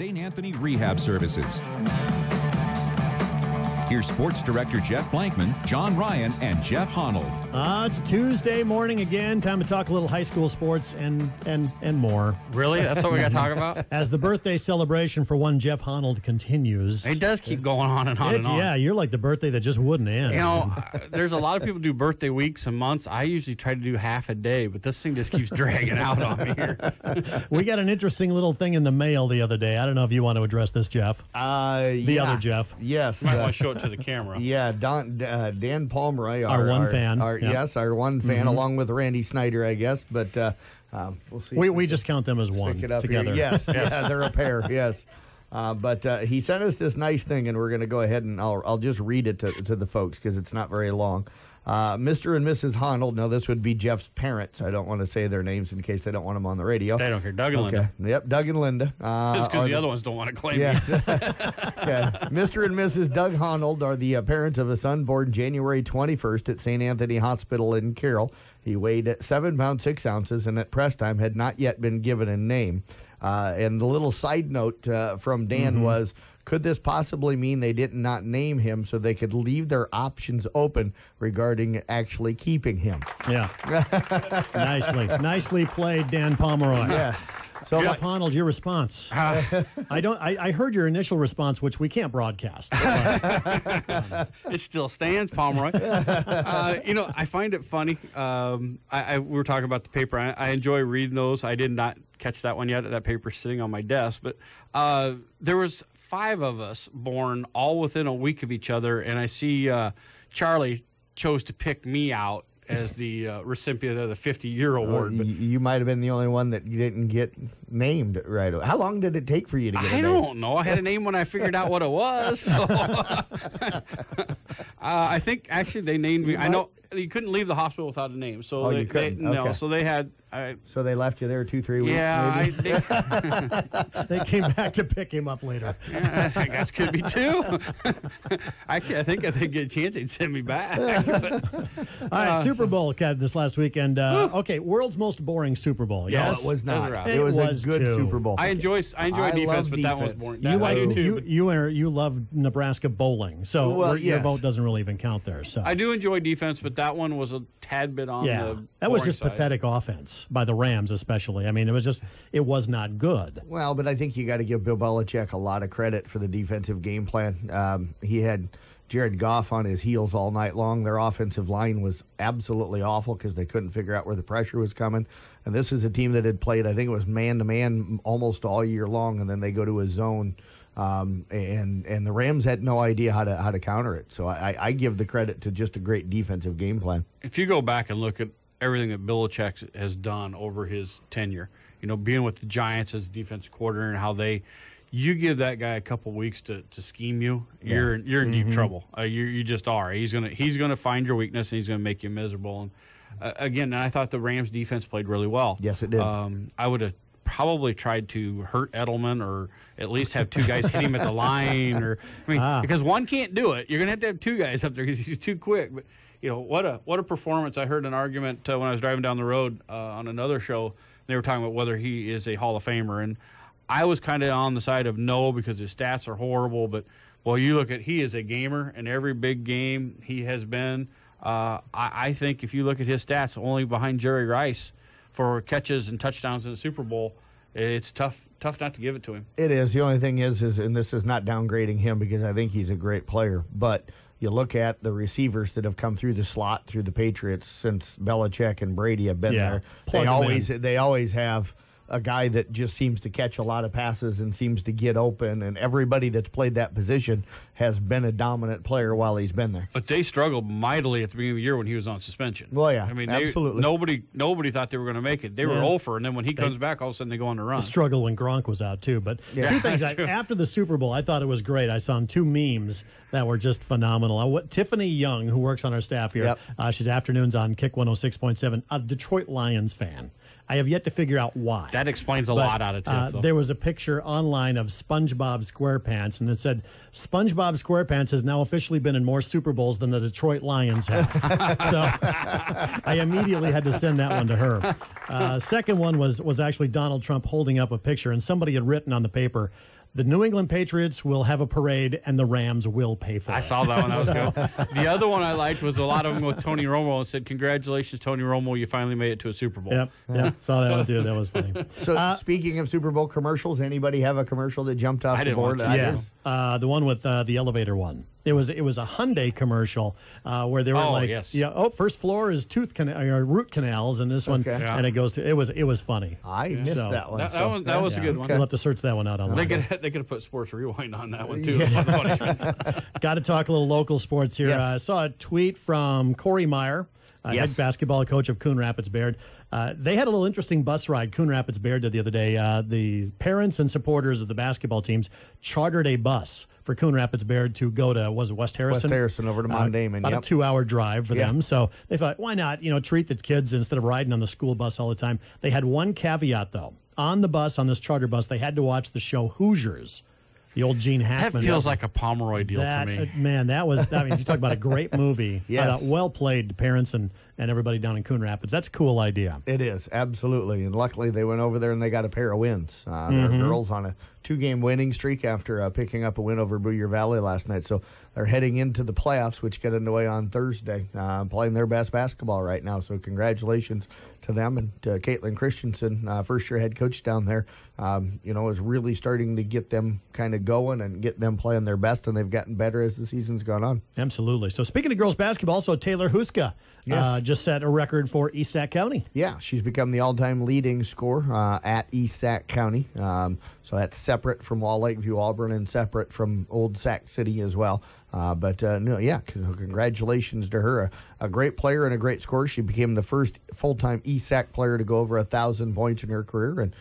St. Anthony Rehab Services. Here's Sports Director Jeff Blankman, John Ryan, and Jeff Honald. It's Tuesday morning again. Time to talk a little high school sports and more. Really? That's what we got to talk about? As the birthday celebration for one Jeff Honald continues. It does keep going on and on and on. Yeah, you're like the birthday that just wouldn't end. You know, there's a lot of people do birthday weeks and months. I usually try to do half a day, but this thing just keeps dragging out on me here. We got an interesting little thing in the mail the other day. I don't know if you want to address this, Jeff. The other Jeff. Yes. You might want to show it to the camera. Yeah, Dan Pomeroy. Our one fan. Yes, our one fan, along with Randy Snyder, I guess. But we'll see. We just count them as one together. Yes, yeah, they're a pair, yes. But he sent us this nice thing, and we're going to go ahead and I'll just read it to the folks because it's not very long. Mr. and Mrs. Honald, now this would be Jeff's parents. I don't want to say their names in case they don't want them on the radio. They don't care. Doug and Linda. Yep, Doug and Linda. Just because the other ones don't want to claim yes. me. Okay. Mr. and Mrs. Doug Honald are the parents of a son born January 21st at St. Anthony Hospital in Carroll. He weighed 7 pounds 6 ounces and at press time had not yet been given a name. And the little side note from Dan was, could this possibly mean they did not name him so they could leave their options open regarding actually keeping him? Yeah. Nicely played, Dan Pomeroy. Yes. So, Jeff Honald, your response. I heard your initial response, which we can't broadcast. It still stands, Pomeroy. I find it funny. We were talking about the paper. I enjoy reading those. I did not catch that one yet. That paper's sitting on my desk. But there was 5 of us born all within a week of each other, and I see Charlie chose to pick me out as the recipient of the 50-year award. But you might have been the only one that didn't get named right away. How long did it take for you to get a name? I don't know. I had a name when I figured out what it was. So. I think, actually, they named me. I know you couldn't leave the hospital without a name. So you couldn't? No, okay. So they had... So they left you there 2-3 weeks, yeah, maybe? They came back to pick him up later. Yeah, I think that could be too. Actually, I think if they get a chance, they'd send me back. All right, Super Bowl, Kev, this last weekend. Okay, world's most boring Super Bowl. Yes, No, it was not. It was was a good too. Super Bowl. I enjoy defense, but that was boring. I do too. You love Nebraska bowling, so your vote doesn't really even count there. So I do enjoy defense, but that one was a tad bit on the that was just side. pathetic offense by the Rams, especially. I mean, it was not good. Well, but I think you got to give Bill Belichick a lot of credit for the defensive game plan. He had Jared Goff on his heels all night long. Their offensive line was absolutely awful because they couldn't figure out where the pressure was coming. And this is a team that had played, I think it was man-to-man almost all year long, and then they go to a zone. And the Rams had no idea how to counter it. So I give the credit to just a great defensive game plan. If you go back and look at everything that Belichick has done over his tenure, being with the Giants as defensive coordinator and how you give that guy a couple weeks to scheme you, you're in deep trouble. You just are. He's gonna find your weakness and he's gonna make you miserable. And again, I thought the Rams defense played really well. Yes, it did. I would have probably tried to hurt Edelman or at least have 2 guys hit him at the line, because one can't do it. You're gonna have to have 2 guys up there because he's too quick. But what a performance! I heard an argument when I was driving down the road on another show. They were talking about whether he is a Hall of Famer, and I was kind of on the side of no because his stats are horrible. But you look at he is a gamer, and every big game he has been. I think if you look at his stats, only behind Jerry Rice for catches and touchdowns in the Super Bowl, it's tough not to give it to him. It is. The only thing is, and this is not downgrading him because I think he's a great player, but you look at the receivers that have come through the slot through the Patriots since Belichick and Brady have been there. They always have a guy that just seems to catch a lot of passes and seems to get open, and everybody that's played that position has been a dominant player while he's been there. But they struggled mightily at the beginning of the year when he was on suspension. Well, yeah, I mean, absolutely. Nobody thought they were going to make it. They were over, and then when he comes back, all of a sudden they go on the run. The struggle when Gronk was out, too. But 2 things. After the Super Bowl, I thought it was great. I saw 2 memes that were just phenomenal. Tiffany Young, who works on our staff here, she's afternoons on Kick 106.7, a Detroit Lions fan. I have yet to figure out why. That explains a lot out of it. There was a picture online of SpongeBob SquarePants, and it said, SpongeBob SquarePants has now officially been in more Super Bowls than the Detroit Lions have. So I immediately had to send that one to her. Second one was actually Donald Trump holding up a picture, and somebody had written on the paper, the New England Patriots will have a parade and the Rams will pay for it. I saw that one. That was good. The other one I liked was a lot of them with Tony Romo and said, "Congratulations, Tony Romo, you finally made it to a Super Bowl." Yep. Saw that one too. That was funny. So speaking of Super Bowl commercials, anybody have a commercial that jumped off the board? The one with the elevator one. It was a Hyundai commercial where they were first floor is root canals, and this one, and it goes to it was funny. I missed that one. That was a good one. You'll have to search that one out online. They could have put Sports Rewind on that one too. Yeah. Got to talk a little local sports here. I saw a tweet from Corey Meyer, head basketball coach of Coon Rapids Baird. They had a little interesting bus ride. Coon Rapids Baird did the other day. The parents and supporters of the basketball teams chartered a bus for Coon Rapids Baird to go to, was it West Harrison? West Harrison over to Mount Damon. About a 2-hour drive for them. So they thought, why not, treat the kids instead of riding on the school bus all the time. They had one caveat, though. On the bus, on this charter bus, they had to watch the show Hoosiers. The old Gene Hackman. That feels like a Pomeroy deal to me. Man, you talk about a great movie. Yes. Well played to parents and everybody down in Coon Rapids. That's a cool idea. It is, absolutely. And luckily they went over there and they got a pair of wins. Their girls on a 2-game winning streak after picking up a win over Booyer Valley last night. So they're heading into the playoffs, which get underway on Thursday, playing their best basketball right now. So congratulations to them and to Caitlin Christensen, first-year head coach down there. Is really starting to get them kind of going and get them playing their best, and they've gotten better as the season's gone on. Absolutely. So speaking of girls basketball, also Taylor Huska just set a record for East Sac County. Yeah, she's become the all-time leading scorer at East Sac County. So that's separate from Wall Lakeview Auburn and separate from Old Sac City as well. Congratulations to her. A great player and a great scorer. She became the first full-time East Sac player to go over 1,000 points in her career, and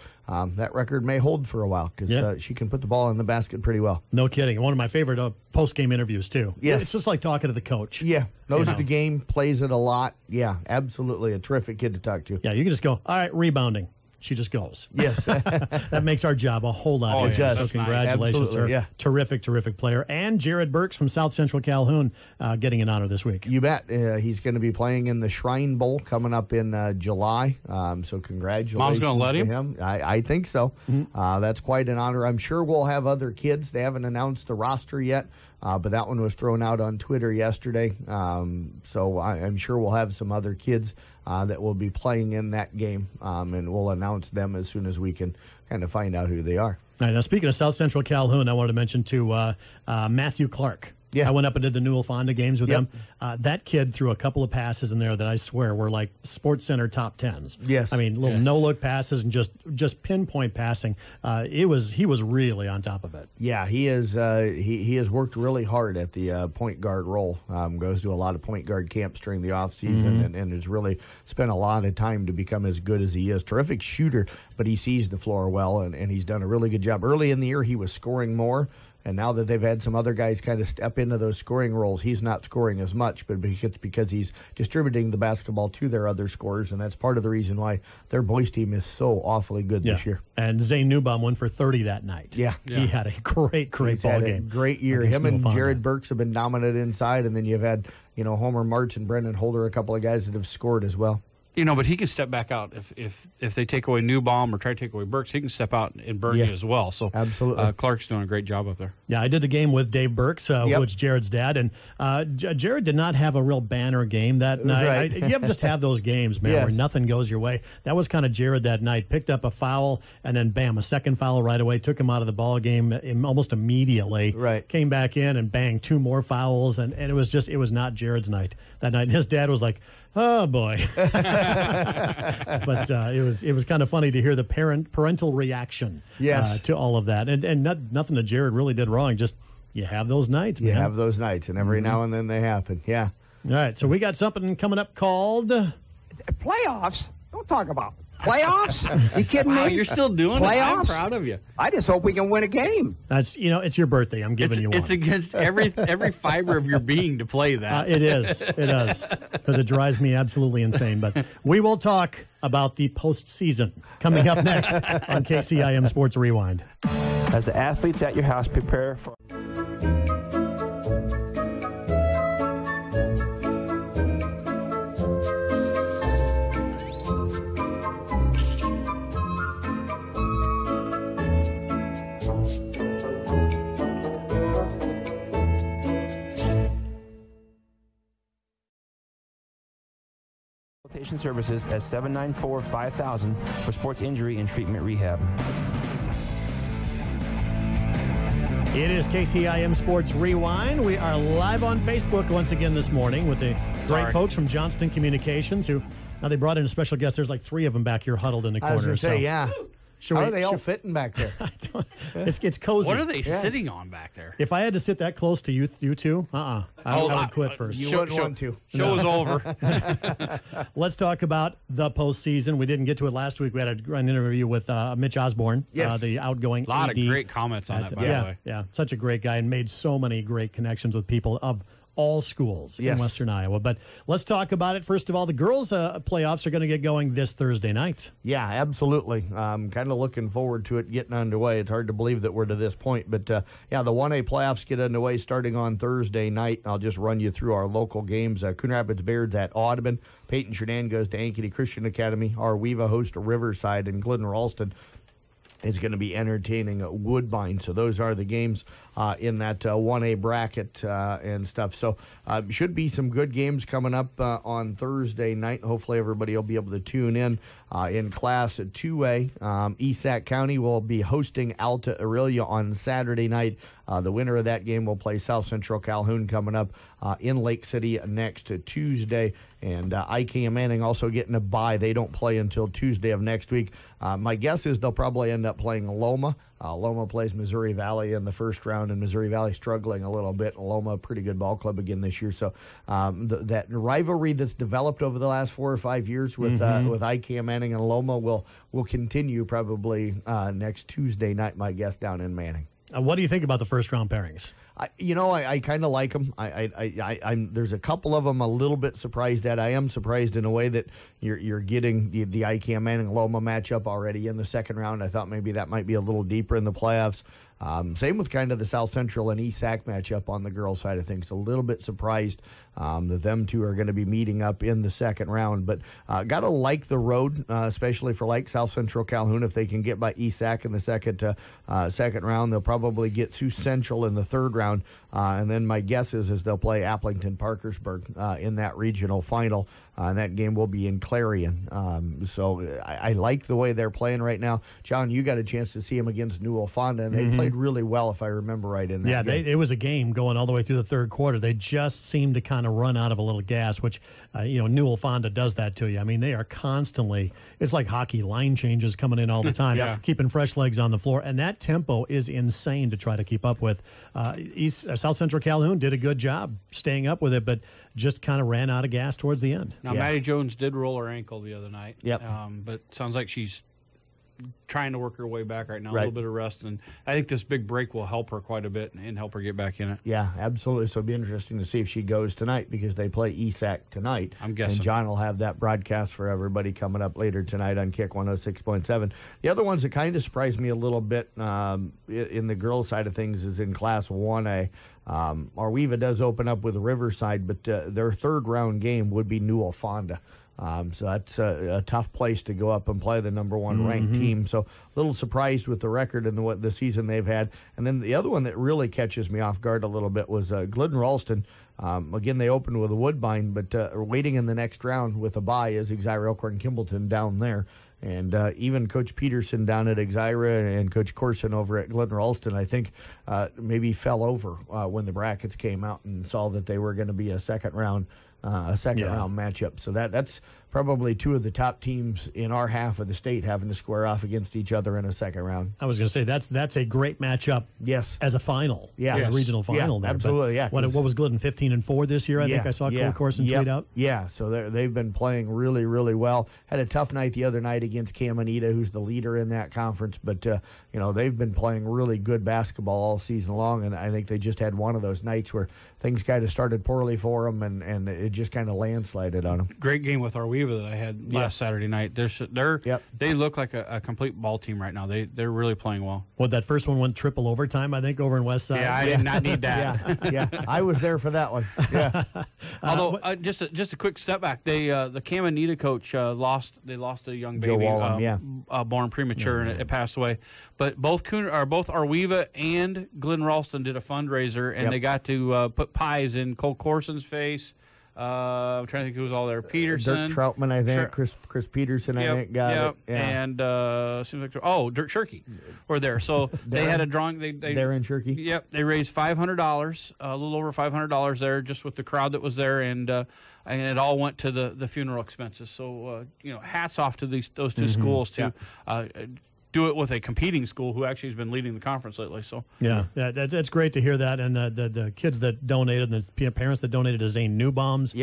that record may hold for a while because she can put the ball in the basket pretty well. No kidding. One of my favorite post-game interviews, too. Yes. It's just like talking to the coach. Yeah. Knows the game, plays it a lot. Yeah, absolutely. A terrific kid to talk to. Yeah, you can just go, all right, rebounding. She just goes. Yes. That makes our job a whole lot easier. It so does. congratulations to her. Yeah. Terrific player. And Jared Burks from South Central Calhoun getting an honor this week. You bet. He's going to be playing in the Shrine Bowl coming up in July. So congratulations. Mom's going to let him? I think so. Mm-hmm. That's quite an honor. I'm sure we'll have other kids. They haven't announced the roster yet. But that one was thrown out on Twitter yesterday. So I'm sure we'll have some other kids that will be playing in that game, and we'll announce them as soon as we can kind of find out who they are. All right, now, speaking of South Central Calhoun, I wanted to mention, too, Matthew Clark. Yeah. I went up and did the Newell Fonda games with him. That kid threw a couple of passes in there that I swear were like Sports Center top 10s. Yes. I mean, little no-look passes and just pinpoint passing. He was really on top of it. Yeah, he is. He has worked really hard at the point guard role. Goes to a lot of point guard camps during the off season, and has really spent a lot of time to become as good as he is. Terrific shooter, but he sees the floor well, and he's done a really good job. Early in the year, he was scoring more. And now that they've had some other guys kind of step into those scoring roles, he's not scoring as much, but it's because he's distributing the basketball to their other scorers, and that's part of the reason why their boys team is so awfully good this year. And Zane Newbaum went for 30 that night. Yeah. He had a great he's ball had game. A great year. Him and Jared Burks have been dominant inside, and then you've had Homer March and Brendan Holder, a couple of guys that have scored as well. But he can step back out if they take away Newbaum or try to take away Burks. He can step out and burn you as well. So absolutely, Clark's doing a great job up there. Yeah, I did the game with Dave Burks, which Jared's dad, and Jared did not have a real banner game that night. Right. You have just have those games, man, where nothing goes your way. That was kind of Jared that night. Picked up a foul and then bam, a second foul right away. Took him out of the ball game almost immediately. Right. Came back in and bang, 2 more fouls, and it was not Jared's night that night. And his dad was like, oh boy. But it was kind of funny to hear the parental reaction to all of that, and nothing that Jared really did wrong. Just you have those nights, man. You have those nights, and every now and then they happen. Yeah. All right, so we got something coming up called playoffs. Don't talk about playoffs. You kidding me? You're still doing playoffs? it. I'm proud of you. I just hope we can win a game. That's it's your birthday. I'm giving you one. It's against every fiber of your being to play that. It is, because it drives me absolutely insane. But we will talk about the postseason coming up next on KCIM Sports Rewind. As the athletes at your house prepare for. Patient services at 794-5000 for sports injury and treatment rehab. It is KCIM Sports Rewind. We are live on Facebook once again this morning with the great folks from Johnston Communications who, now they brought in a special guest. There's like 3 of them back here huddled in the corner. I was going to say, yeah. How are they all fitting back there? It's cozy. What are they sitting on back there? If I had to sit that close to you two, I would quit first. You wouldn't want to. Show is over. Let's talk about the postseason. We didn't get to it last week. We had an interview with Mitch Osborne, the outgoing A lot AD. of great comments on that, by the way. Yeah, such a great guy and made so many great connections with people of all schools in Western Iowa. But let's talk about it. First of all, the girls' playoffs are going to get going this Thursday night. Yeah, absolutely. I'm kind of looking forward to it getting underway. It's hard to believe that we're to this point. But, the 1A playoffs get underway starting on Thursday night. I'll just run you through our local games. Coon Rapids Beards at Audubon. Peyton Sherdan goes to Ankeny Christian Academy. Our Weeva host Riverside, and Glidden Ralston is going to be entertaining Woodbine. So those are the games in that 1A bracket and stuff. So should be some good games coming up on Thursday night. Hopefully everybody will be able to tune in Class 2A. Esac County will be hosting Alta Aurelia on Saturday night. The winner of that game will play South Central Calhoun coming up in Lake City next Tuesday. And IKM Manning also getting a bye. They don't play until Tuesday of next week. My guess is they'll probably end up playing Loma. Loma plays Missouri Valley in the first round, and Missouri Valley struggling a little bit. Loma, a pretty good ball club again this year. So that rivalry that's developed over the last 4 or 5 years with IKM Manning and Loma will continue probably next Tuesday night, my guess, down in Manning. What do you think about the first round pairings? I kind of like them. There's a couple of them a little bit surprised at. I am surprised in a way that you're getting the IKM Manning Loma matchup already in the second round. I thought maybe that might be a little deeper in the playoffs. Same with kind of the South Central and ESAC matchup on the girls' side of things. A little bit surprised that them two are going to be meeting up in the second round. But got to like the road, especially for like South Central Calhoun. If they can get by ESAC in the second round, they'll probably get Sioux Central in the third round. And then my guess is they'll play Applington Parkersburg in that regional final. And that game will be in Clarion. So I like the way they're playing right now. John, you got a chance to see them against Newell Fonda, and they played really well, if I remember right, in that game. It was a game going all the way through the third quarter. They just seemed to kind of run out of a little gas, which, Newell Fonda does that to you. I mean, they are constantly, it's like hockey, line changes coming in all the time, keeping fresh legs on the floor. And that tempo is insane to try to keep up with. South Central Calhoun did a good job staying up with it, but just kind of ran out of gas towards the end. Now, Maddie Jones did roll her ankle the other night. Yep. But sounds like she's trying to work her way back right now, a little bit of rest. And I think this big break will help her quite a bit and help her get back in it. Yeah, absolutely. So it'll be interesting to see if she goes tonight because they play ESAC tonight. I'm guessing. And John will have that broadcast for everybody coming up later tonight on Kick 106.7. The other ones that kind of surprised me a little bit in the girls' side of things is in Class 1A. Arweva does open up with Riverside, but their third round game would be Newell Fonda. So that's a tough place to go up and play the number one ranked team. So a little surprised with the record and what the season they've had. And then the other one that really catches me off guard a little bit was Glidden Ralston. Again, they opened with a Woodbine, but waiting in the next round with a bye is Exira Elkhorn Kimballton down there. And even Coach Peterson down at Exira and Coach Corson over at Glidden Ralston, I think, maybe fell over when the brackets came out and saw that they were going to be a second round matchup. So that's probably two of the top teams in our half of the state having to square off against each other in a second round. I was going to say that's a great matchup. Yes, as a final. Yeah, a regional final. Yeah, there. absolutely. But what was Glidden 15-4 this year? I think I saw Cole Corson tweet out. Yeah, so they've been playing really, really well. Had a tough night the other night against Caminita, who's the leader in that conference. But they've been playing really good basketball all season long, and I think they just had one of those nights where things kind of started poorly for them, and it just kind of landslided on them. Great game with Arweva that I had last Saturday night. They look like a complete ball team right now. They're really playing well. Well, that first one went triple overtime, I think, over in West Side. Yeah, I did not need that. yeah, I was there for that one. Yeah. Although, just a quick step back, the Caminita coach lost a young baby, born premature, and it passed away. But both Arweva and Glidden Ralston did a fundraiser, and they got to put pies in Cole Corson's face, I'm trying to think who was all there. Peterson. Dirk Troutman, I think. Chris Peterson, I think, got it. Yeah. And seems like Dirt Shirky were there. So they had a drawing. Darren Shirky. Yep. They raised $500, a little over $500 there, just with the crowd that was there, and it all went to the funeral expenses. So hats off to those two schools to do it with a competing school who actually has been leading the conference lately. So that's great to hear that. And the kids that donated, and the parents that donated to Zane Newbaum's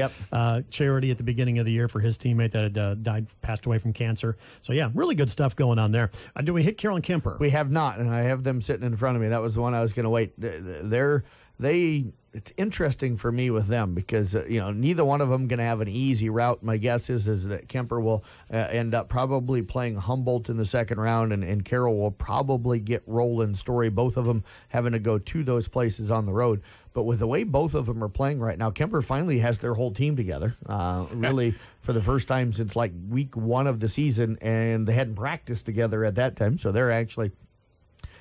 charity at the beginning of the year for his teammate that had passed away from cancer. So really good stuff going on there. Do we hit Carroll and Kemper? We have not, and I have them sitting in front of me. That was the one I was going to wait. It's interesting for me with them because neither one of them going to have an easy route. My guess is that Kemper will end up probably playing Humboldt in the second round, and Carroll will probably get Roland Story. Both of them having to go to those places on the road. But with the way both of them are playing right now, Kemper finally has their whole team together, really for the first time since like week 1 of the season, and they hadn't practiced together at that time, so they're actually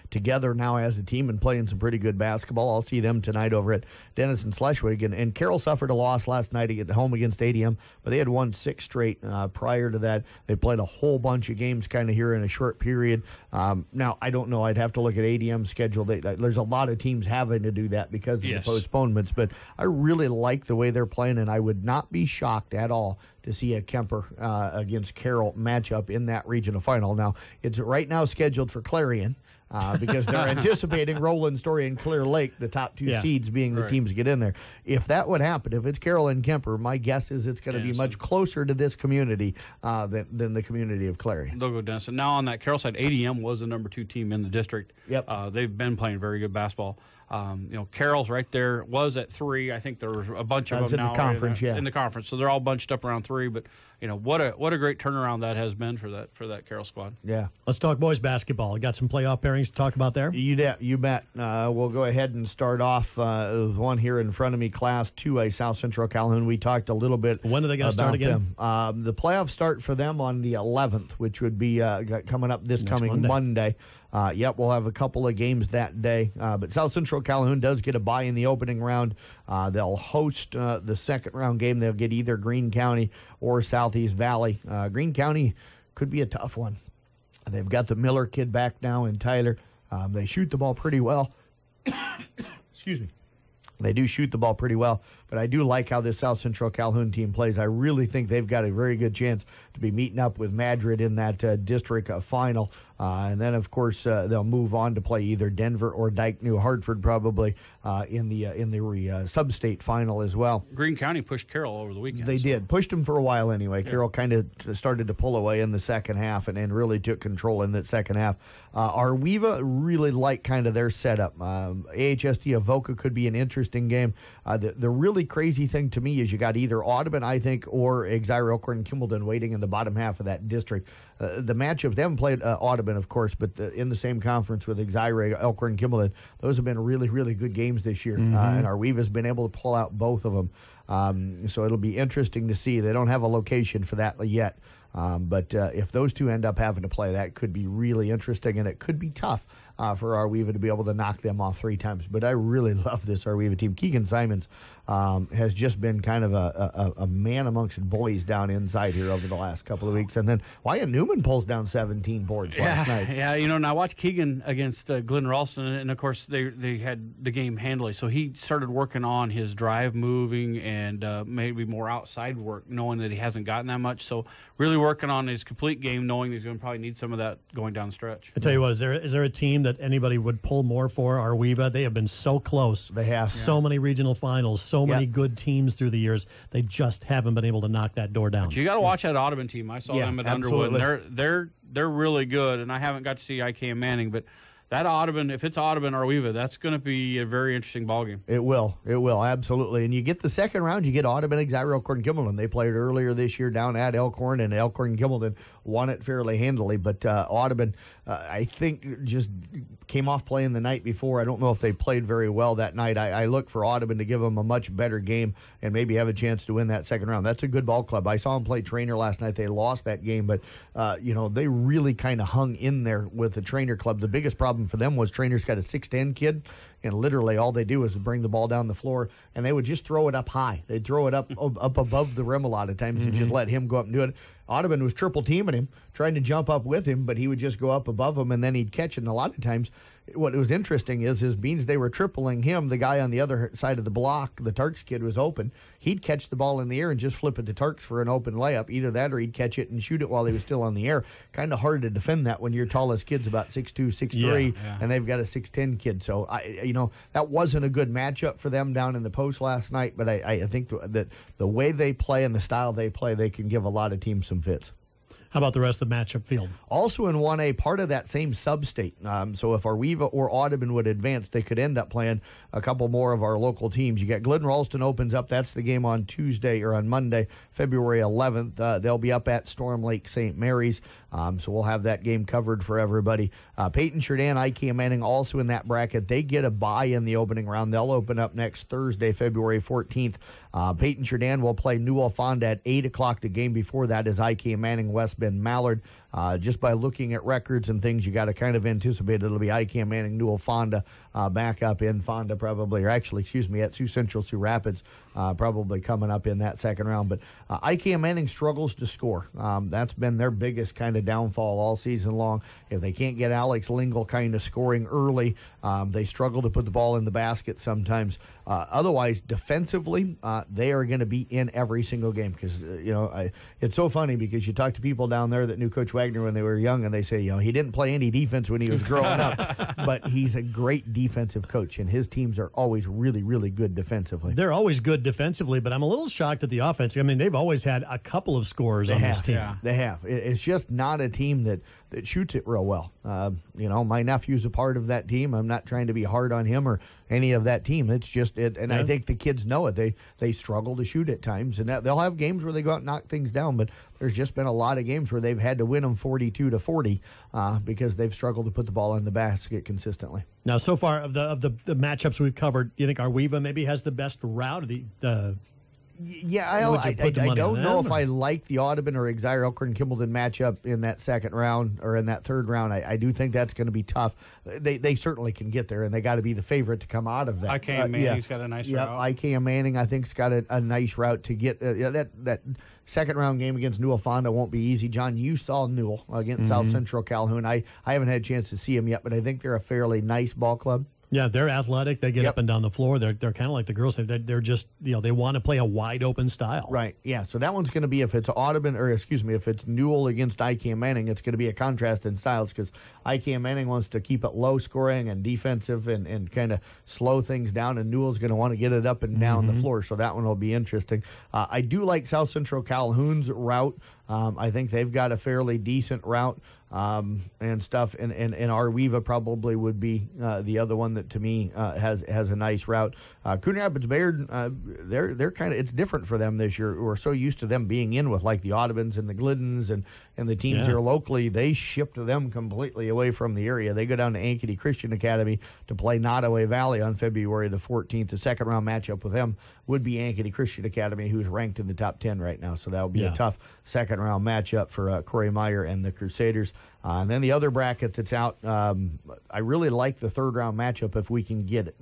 together now as a team and playing some pretty good basketball. I'll see them tonight over at Denison Schleswig. And Carroll suffered a loss last night at home against ADM, but they had won 6 straight prior to that. They played a whole bunch of games kind of here in a short period. Now, I don't know. I'd have to look at ADM's schedule. There's a lot of teams having to do that because of the postponements, but I really like the way they're playing, and I would not be shocked at all to see a Kemper against Carroll matchup in that regional final. Now, it's right now scheduled for Clarion, because they're anticipating Roland Story and Clear Lake, the top 2 seeds, being the teams to get in there. If that would happen, if it's Carroll and Kemper, my guess is it's going to be much closer to this community than the community of Clarion. They'll go Denison. Now on that Carroll side, ADM was the number 2 team in the district. Yep. They've been playing very good basketball. Carroll's right there, was at 3. I think there was a bunch of them now in the conference, in the conference. So they're all bunched up around 3. But what a great turnaround that has been for that Carroll squad. Yeah. Let's talk boys basketball. We got some playoff pairings to talk about there. You bet. We'll go ahead and start off with one here in front of me, Class 2A, South Central Calhoun. We talked a little bit. When are they going to start again? The playoffs start for them on the 11th, which would be coming up this coming Monday. We'll have a couple of games that day. But South Central Calhoun does get a bye in the opening round. They'll host the second round game. They'll get either Greene County or Southeast Valley. Greene County could be a tough one. They've got the Miller kid back now in Tyler. They shoot the ball pretty well. Excuse me. They do shoot the ball pretty well, but I do like how this South Central Calhoun team plays. I really think they've got a very good chance to be meeting up with Madrid in that district final. And then, of course, they'll move on to play either Denver or Dike New Hartford probably in the sub-state final as well. Greene County pushed Carroll over the weekend. They did. Pushed them for a while anyway. Yeah. Carroll kind of started to pull away in the second half and really took control in that second half. Arweva really like kind of their setup. AHST Avoca could be an interesting game. The really crazy thing to me is you got either Audubon, I think, or Exira, Elkhorn, and Kimballton waiting in the bottom half of that district. The matchup, they haven't played Audubon, of course, but in the same conference with Exira, Elkhorn, and Kimballton, those have been really, really good games this year. And Arweva's been able to pull out both of them. So it'll be interesting to see. They don't have a location for that yet. But if those two end up having to play, that could be really interesting, and it could be tough for Arweva to be able to knock them off 3 times. But I really love this Arweva team. Keegan Simons has just been kind of a man amongst boys down inside here over the last couple of weeks. And then Wyatt Newman pulls down 17 boards last night. Yeah, and I watched Keegan against Glenn Ralston, and of course they had the game handily. So he started working on his drive moving and maybe more outside work, knowing that he hasn't gotten that much. So really working on his complete game, knowing he's going to probably need some of that going down the stretch. I tell you what, is there a team that anybody would pull more for? Arweva, they have been so close. They have. So many regional finals, so many good teams through the years. They just haven't been able to knock that door down. But you got to watch that Audubon team. I saw them at Underwood. And they're really good, and I haven't got to see IKM Manning, but that Audubon, if it's Audubon or Arweva, that's going to be a very interesting ballgame. It will, absolutely. And you get the second round, you get Audubon, Exira, Elkhorn, Kimballton. They played earlier this year down at Elkhorn, and Elkhorn and Kimballton won it fairly handily. But Audubon, I think, just came off playing the night before. I don't know if they played very well that night. I look for Audubon to give them a much better game and maybe have a chance to win that second round. That's a good ball club. I saw them play Trainer last night. They lost that game, but they really kind of hung in there with the Trainer club. The biggest problem problem for them was Trainer's got a 6'10" kid, and literally all they do is bring the ball down the floor, and they would just throw it up high. They'd throw it up above the rim a lot of times and just let him go up and do it. Audubon was triple teaming him, trying to jump up with him, but he would just go up above him, and then he'd catch it. And a lot of times, what was interesting is beans they were tripling him, the guy on the other side of the block, the Turks kid, was open. He'd catch the ball in the air and just flip it to Turks for an open layup. Either that or he'd catch it and shoot it while he was still on the air. Kind of hard to defend that when your tallest kid's about 6'2", 6'3", and they've got a 6'10" kid. So, that wasn't a good matchup for them down in the post last night, but I think that the way they play and the style they play, they can give a lot of teams some fits. How about the rest of the matchup field? Also in 1A, part of that same sub-state. So if Arweva or Audubon would advance, they could end up playing a couple more of our local teams. You got Glidden Ralston opens up. That's the game on Tuesday or on Monday, February 11th. They'll be up at Storm Lake St. Mary's. So we'll have that game covered for everybody. Peyton Sheridan, IK Manning also in that bracket. They get a bye in the opening round. They'll open up next Thursday, February 14th. Peyton Sheridan will play Newell Fonda at 8 o'clock. The game before that is IK Manning, West Bend Mallard. Just by looking at records and things, you got to kind of anticipate it'll be IK Manning, Newell Fonda, back up in Fonda probably, or actually, at Sioux Central, Sioux Rapids, probably coming up in that second round. But IK Manning struggles to score. That's been their biggest kind of downfall all season long. If they can't get Alex Lingle kind of scoring early, they struggle to put the ball in the basket sometimes. Otherwise, defensively, they are going to be in every single game because, it's so funny because you talk to people down there that knew Coach Wagner when they were young, and they say, he didn't play any defense when he was growing up, but he's a great defensive coach, and his teams are always really, really good defensively. They're always good defensively, but I'm a little shocked at the offense. I mean, they've always had a couple of scorers on this team. Yeah. They have. It's just not a team that shoots it real well. My nephew's a part of that team. I'm not trying to be hard on him or any of that team. It's just it, and I think the kids know it. They struggle to shoot at times, and they'll have games where they go out and knock things down, but there's just been a lot of games where they've had to win them 42-40 because they've struggled to put the ball in the basket consistently. Now, so far of the matchups we've covered, do you think Arweva maybe has the best route of the Yeah, I don't know if I like the Audubon or Exire Elkhorn Kimballton matchup in that second round or in that third round. I do think that's going to be tough. They certainly can get there, and they got to be the favorite to come out of that. IK Manning's got a nice route. IK Manning, I think, has got a nice route to get. That second round game against Newell Fonda won't be easy. John, you saw Newell against South Central Calhoun. I haven't had a chance to see him yet, but I think they're a fairly nice ball club. Yeah, they're athletic. They get up and down the floor. They're kind of like the girls. They're just, they want to play a wide open style. Right. Yeah. So that one's going to be, if it's Audubon, if it's Newell against IK Manning, it's going to be a contrast in styles because IK Manning wants to keep it low scoring and defensive and kind of slow things down, and Newell's going to want to get it up and down the floor. So that one will be interesting. I do like South Central Calhoun's route. I think they've got a fairly decent route and stuff, and Arweva probably would be the other one that to me has a nice route. Coon Rapids Bayard, they're kind of, it's different for them this year. We're so used to them being in with like the Audubons and the Gliddens and the teams here locally. They shipped them completely away from the area. They go down to Ankeny Christian Academy to play Nottoway Valley on February the 14th. The second round matchup with them would be Ankeny Christian Academy, who's ranked in the top 10 right now. So that would be a tough second round matchup for Corey Meyer and the Crusaders. And then the other bracket that's out, I really like the third round matchup if we can get it.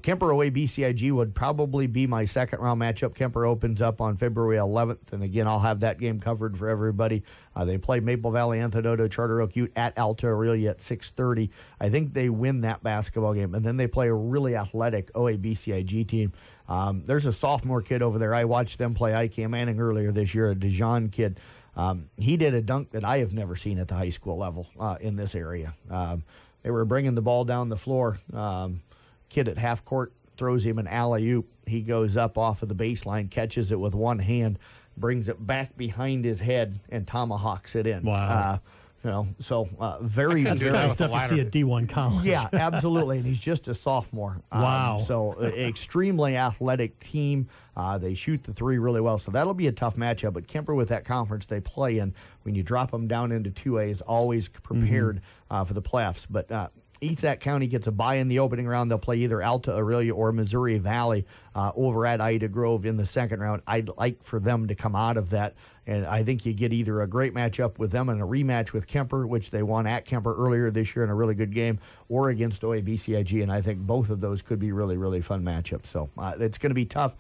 Kemper away BCIG would probably be my second round matchup. Kemper opens up on February 11th, and again, I'll have that game covered for everybody. They play Maple Valley Anthony Charter Oak Ute at Alta Aurelia at 6:30. I think they win that basketball game, and then they play a really athletic OA BCIG team. There's a sophomore kid over there. I watched them play IK Manning earlier this year, a Dijon kid. He did a dunk that I have never seen at the high school level in this area. They were bringing the ball down the floor. Kid at half court throws him an alley-oop. He goes up off of the baseline, catches it with one hand, brings it back behind his head, and tomahawks it in. Wow. Very, that's very kind of stuff you see at D1 college. Yeah, absolutely, and he's just a sophomore. Wow. Extremely athletic team. They shoot the three really well, so that'll be a tough matchup. But Kemper, with that conference they play in, when you drop them down into 2A, is always prepared for the playoffs. But Esac County gets a bye in the opening round. They'll play either Alta Aurelia or Missouri Valley over at Ida Grove in the second round. I'd like for them to come out of that, and I think you get either a great matchup with them and a rematch with Kemper, which they won at Kemper earlier this year in a really good game, or against OABCIG, and I think both of those could be really, really fun matchups. So it's going to be tough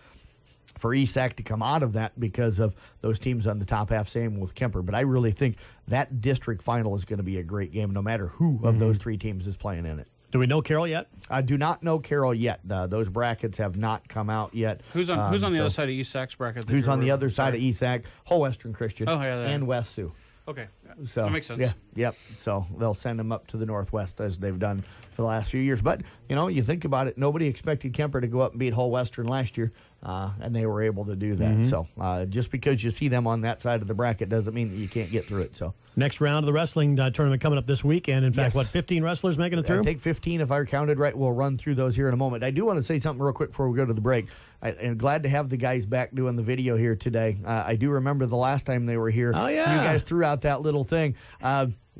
for Esac to come out of that because of those teams on the top half, same with Kemper. But I really think that district final is going to be a great game no matter who of those three teams is playing in it. Do we know Carroll yet? I do not know Carroll yet. Those brackets have not come out yet. Who's on the other side of Esac's bracket? Who's on the other side of Esac? Whole Western Christian and West Sioux. Okay. So that makes sense. Yeah, yep. So they'll send them up to the Northwest as they've done for the last few years. But, you think about it, nobody expected Kemper to go up and beat Whole Western last year, and they were able to do that. So just because you see them on that side of the bracket doesn't mean that you can't get through it. So next round of the wrestling tournament coming up this weekend. In fact, 15 wrestlers making it through? I think 15, if I counted right. We'll run through those here in a moment. I do want to say something real quick before we go to the break. I'm glad to have the guys back doing the video here today. I do remember the last time they were here. Oh, yeah. You guys threw out that little thing. Thing.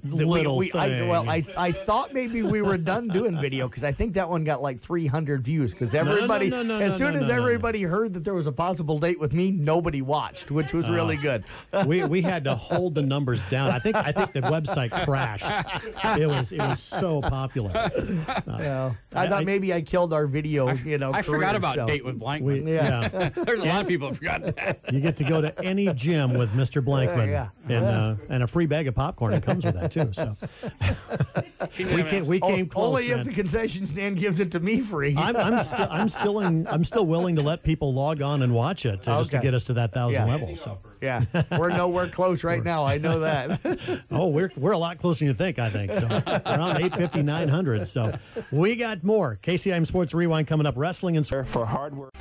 I thought maybe we were done doing video because I think that one got like 300 views because everybody, as soon as everybody heard that there was a possible date with me, nobody watched, which was really good. we had to hold the numbers down. I think the website crashed. It was so popular. I thought maybe I killed our video. I forgot about date with Blankman. There's a lot of people who forgot that. You get to go to any gym with Mr. Blankman, and a free bag of popcorn. It comes with that too. So we came close. Only if the concession stand gives it to me free. I'm still willing to let people log on and watch it just to get us to that 1,000 level. So we're nowhere close right now. I know that. We're a lot closer than you think. I think so. Around 850, 900. So we got more KCIM Sports Rewind coming up. Wrestling and for hard work.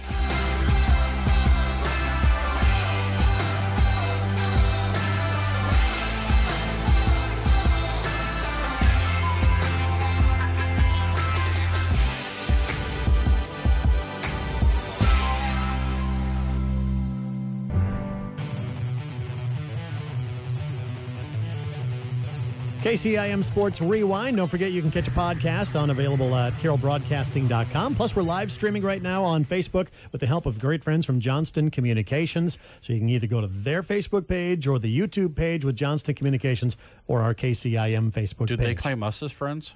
KCIM Sports Rewind. Don't forget you can catch a podcast available at carrollbroadcasting.com. Plus, we're live streaming right now on Facebook with the help of great friends from Johnston Communications. So you can either go to their Facebook page or the YouTube page with Johnston Communications or our KCIM Facebook page. Did they claim us as friends?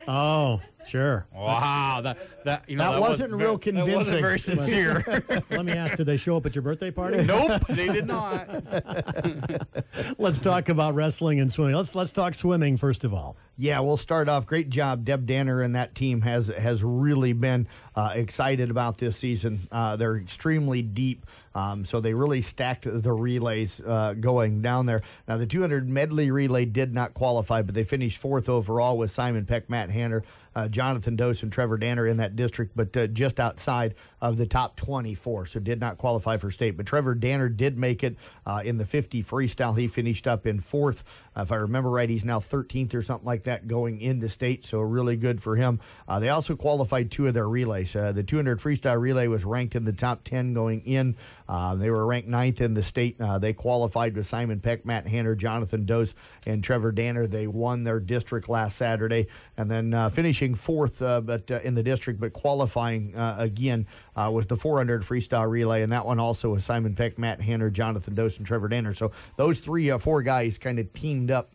Oh, sure. Wow, that wasn't real convincing. That wasn't very sincere. Let me ask, did they show up at your birthday party? Nope, they did not. Let's talk about wrestling and swimming. Let's talk swimming first of all. Yeah, we'll start off. Great job. Deb Danner and that team has really been excited about this season. They're extremely deep, so they really stacked the relays going down there. Now, the 200 medley relay did not qualify, but they finished fourth overall with Simon Peck, Matt Hanner, Jonathan Dose, and Trevor Danner in that district, but just outside of the top 24, so did not qualify for state. But Trevor Danner did make it in the 50 freestyle. He finished up in fourth. If I remember right, he's now 13th or something like that going into state, so really good for him. They also qualified two of their relays. The 200 freestyle relay was ranked in the top 10 going in. They were ranked 9th in the state. They qualified with Simon Peck, Matt Hanner, Jonathan Dose, and Trevor Danner. They won their district last Saturday, and then finishing fourth but in the district, but qualifying again was the 400 freestyle relay, and that one also was Simon Peck, Matt Hanner, Jonathan Dose, and Trevor Danner. So those four guys kind of teamed up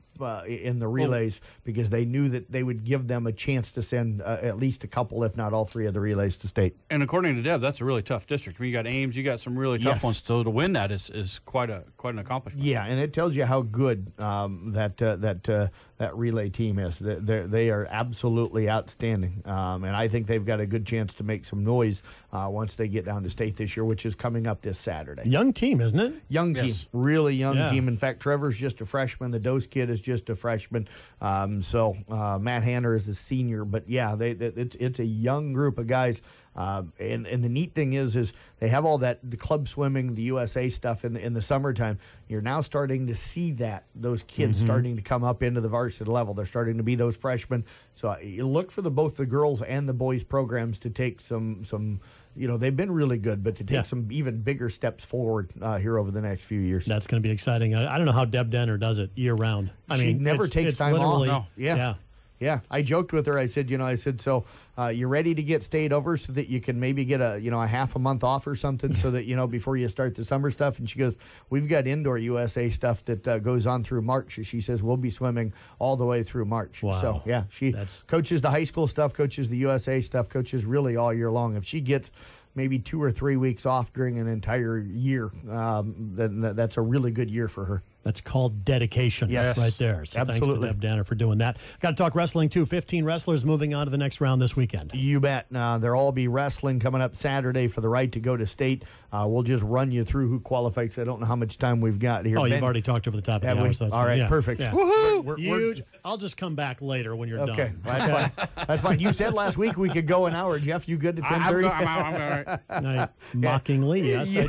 in the relays because they knew that they would give them a chance to send at least a couple, if not all three of the relays to state. And according to Deb, that's a really tough district. I mean, you got Ames, you got some really tough ones. So to win that is quite an accomplishment. Yeah, and it tells you how good that relay team is. They are absolutely outstanding, and I think they've got a good chance to make some noise once they get down to state this year, which is coming up this Saturday. Young team, isn't it? Young team, really young team. In fact, Trevor's just a freshman. The Dose kid is just a freshman. So Matt Hanner is a senior. But yeah, it's a young group of guys. And the neat thing is they have all that, the club swimming, the USA stuff in the summertime. You're now starting to see those kids starting to come up into the varsity level. They're starting to be those freshmen. So you look for both the girls and the boys programs to take some. They've been really good, but to take some even bigger steps forward here over the next few years. That's going to be exciting. I don't know how Deb Denner does it year round. She never takes time off. No. Yeah. I joked with her. I said, so you're ready to get stayed over so that you can maybe get a half a month off or something so that, before you start the summer stuff. And she goes, we've got indoor USA stuff that goes on through March. She says, we'll be swimming all the way through March. Wow. So, yeah, she coaches the high school stuff, coaches the USA stuff, coaches really all year long. If she gets maybe 2 or 3 weeks off during an entire year, then that's a really good year for her. That's called dedication right there. So absolutely. Thanks to Deb Danner for doing that. Got to talk wrestling, too. 15 wrestlers moving on to the next round this weekend. You bet. There'll all be wrestling coming up Saturday for the right to go to state. We'll just run you through who qualifies. I don't know how much time we've got here. Oh, you've already talked over the top of the hour. So that's all right, fine. perfect. Yeah. Woohoo! Huge. I'll just come back later when you're okay, done. that's fine. That's fine. You said last week we could go an hour. Jeff, you good to 10:30? I'm all right. Mockingly, yes, I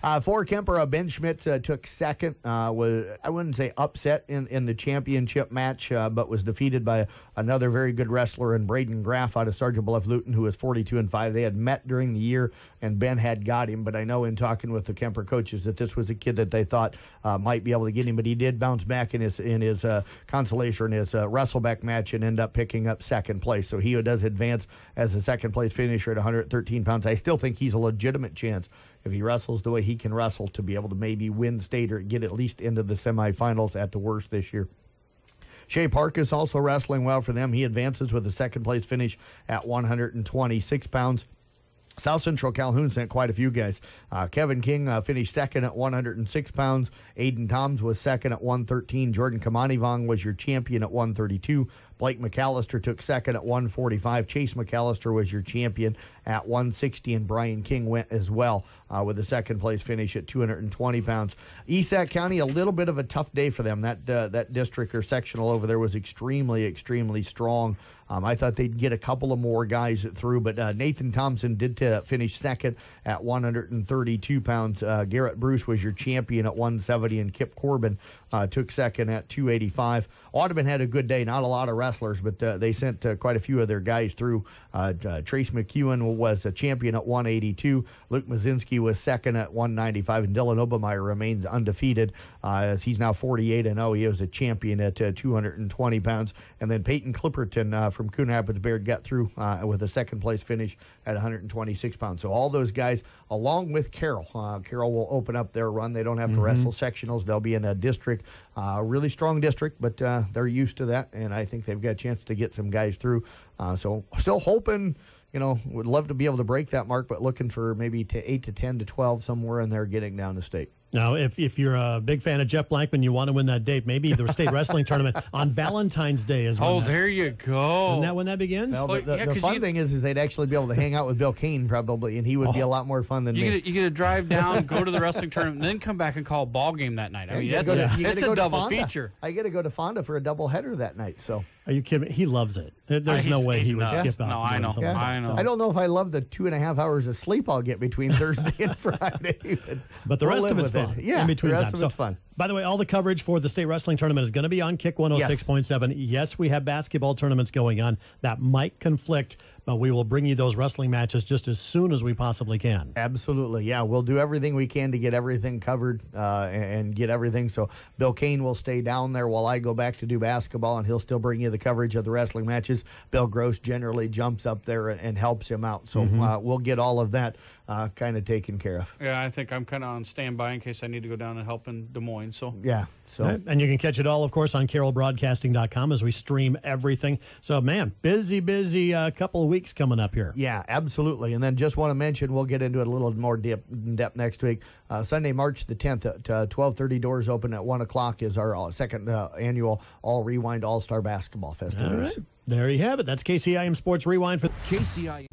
did. For Kemper, Ben Schmidt took second. I wouldn't say upset in the championship match, but was defeated by another very good wrestler in Braden Graff out of Sergeant Bluff Luton, who was 42-5. They had met during the year, and Ben had got him. But I know in talking with the Kemper coaches that this was a kid that they thought might be able to get him. But he did bounce back in his consolation, his wrestleback match, and end up picking up second place. So he does advance as a second place finisher at 113 pounds. I still think he's a legitimate chance, if he wrestles the way he can wrestle, to be able to maybe win state or get at least into the semifinals at the worst this year. Shea Park is also wrestling well for them. He advances with a second-place finish at 126 pounds. South Central Calhoun sent quite a few guys. Kevin King finished second at 106 pounds. Aiden Toms was second at 113. Jordan Kamanivong was your champion at 132. Blake McAllister took second at 145. Chase McAllister was your champion at 160, and Brian King went as well with a second-place finish at 220 pounds. Esac County, a little bit of a tough day for them. That district or sectional over there was extremely, extremely strong. I thought they'd get a couple of more guys through, but Nathan Thompson did finish second at 132 pounds. Garrett Bruce was your champion at 170, and Kip Corbin took second at 285. Audubon had a good day. Not a lot of wrestlers, but they sent quite a few of their guys through. Trace McEwen was a champion at 182. Luke Mazinski was second at 195, and Dylan Obermeyer remains undefeated as he's now 48-0. He was a champion at 220 pounds. And then Peyton Clipperton from Coon Rapids Baird got through with a second-place finish at 126 pounds. So all those guys, along with Carroll. Carroll will open up their run. They don't have to wrestle sectionals. They'll be in a district, really strong district, but they're used to that, and I think they've got a chance to get some guys through. So still hoping, would love to be able to break that mark, but looking for maybe 8 to 10 to 12, somewhere in there getting down to state. Now, if you're a big fan of Jeff Blankman, you want to win that date, maybe the state wrestling tournament on Valentine's Day is when Oh, there you go. Isn't that when that begins? Well, the fun thing is they'd actually be able to hang out with Bill Kane probably, and he would be a lot more fun than me. You get to drive down, go to the wrestling tournament, and then come back and call a ball game that night. I mean, that's a double feature. I get to go to Fonda for a double header that night. So are you kidding me? He loves it. There's no way he would skip out. No, I know. Yeah. I know. I don't know if I love the 2.5 hours of sleep I'll get between Thursday and Friday. But the rest of it's fun. Yeah, in between the rest of it's fun. By the way, all the coverage for the state wrestling tournament is going to be on Kick 106.7. Yes, we have basketball tournaments going on. That might conflict, but we will bring you those wrestling matches just as soon as we possibly can. Absolutely. Yeah, we'll do everything we can to get everything covered and get everything. So Bill Kane will stay down there while I go back to do basketball, and he'll still bring you the coverage of the wrestling matches. Bill Gross generally jumps up there and helps him out. So we'll get all of that kind of taken care of. Yeah, I think I'm kind of on standby in case I need to go down and help in Des Moines. So yeah. So and you can catch it all, of course, on carrollbroadcasting.com as we stream everything. So, man, busy couple of weeks coming up here. Yeah, absolutely. And then just want to mention, we'll get into it a little more in depth next week. Sunday, March the 10th at 12:30, doors open at 1 o'clock is our second annual All Rewind All-Star Basketball Festival. All right. There you have it. That's KCIM Sports Rewind for KCIM.